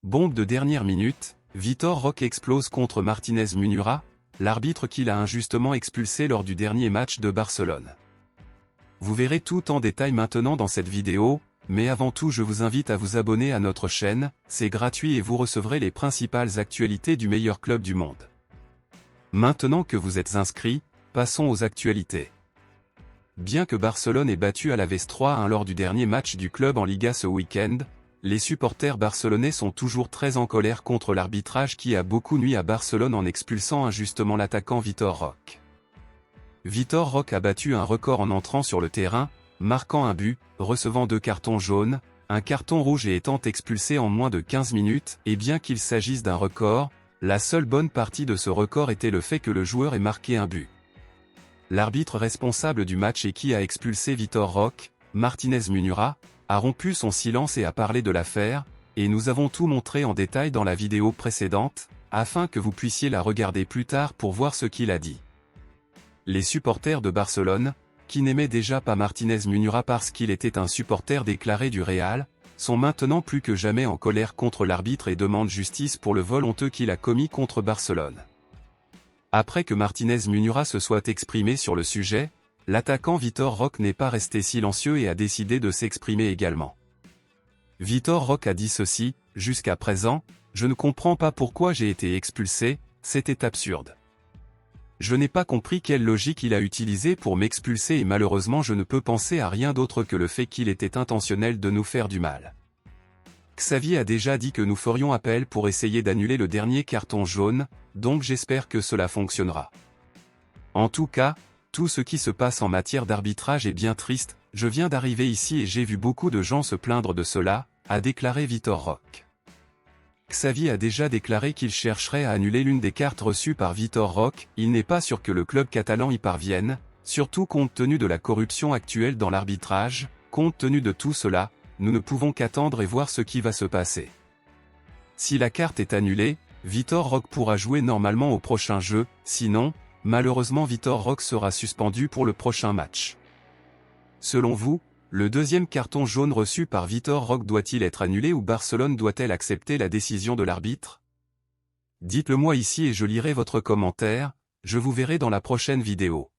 Bombe de dernière minute, Vitor Roque explose contre Martínez Munura, l'arbitre qui l'a injustement expulsé lors du dernier match de Barcelone. Vous verrez tout en détail maintenant dans cette vidéo, mais avant tout je vous invite à vous abonner à notre chaîne, c'est gratuit et vous recevrez les principales actualités du meilleur club du monde. Maintenant que vous êtes inscrits, passons aux actualités. Bien que Barcelone ait battu Alaves 3-1 lors du dernier match du club en Liga ce week-end, les supporters barcelonais sont toujours très en colère contre l'arbitrage qui a beaucoup nui à Barcelone en expulsant injustement l'attaquant Vitor Roque. Vitor Roque a battu un record en entrant sur le terrain, marquant un but, recevant 2 cartons jaunes, un carton rouge et étant expulsé en moins de 15 minutes, et bien qu'il s'agisse d'un record, la seule bonne partie de ce record était le fait que le joueur ait marqué un but. L'arbitre responsable du match et qui a expulsé Vitor Roque, Martínez Munura, a rompu son silence et a parlé de l'affaire, et nous avons tout montré en détail dans la vidéo précédente, afin que vous puissiez la regarder plus tard pour voir ce qu'il a dit. Les supporters de Barcelone, qui n'aimaient déjà pas Martínez Munura parce qu'il était un supporter déclaré du Real, sont maintenant plus que jamais en colère contre l'arbitre et demandent justice pour le vol honteux qu'il a commis contre Barcelone. Après que Martínez Munura se soit exprimé sur le sujet, l'attaquant Vitor Roque n'est pas resté silencieux et a décidé de s'exprimer également. Vitor Roque a dit ceci: « Jusqu'à présent, je ne comprends pas pourquoi j'ai été expulsé, c'était absurde. Je n'ai pas compris quelle logique il a utilisée pour m'expulser et malheureusement je ne peux penser à rien d'autre que le fait qu'il était intentionnel de nous faire du mal. Xavi a déjà dit que nous ferions appel pour essayer d'annuler le dernier carton jaune, donc j'espère que cela fonctionnera. En tout cas, tout ce qui se passe en matière d'arbitrage est bien triste, je viens d'arriver ici et j'ai vu beaucoup de gens se plaindre de cela, a déclaré Vitor Roque. Xavi a déjà déclaré qu'il chercherait à annuler l'une des cartes reçues par Vitor Roque, il n'est pas sûr que le club catalan y parvienne, surtout compte tenu de la corruption actuelle dans l'arbitrage, compte tenu de tout cela, nous ne pouvons qu'attendre et voir ce qui va se passer. Si la carte est annulée, Vitor Roque pourra jouer normalement au prochain jeu, sinon, malheureusement Vitor Roque sera suspendu pour le prochain match. Selon vous, le deuxième carton jaune reçu par Vitor Roque doit-il être annulé ou Barcelone doit-elle accepter la décision de l'arbitre? Dites-le moi ici et je lirai votre commentaire, je vous verrai dans la prochaine vidéo.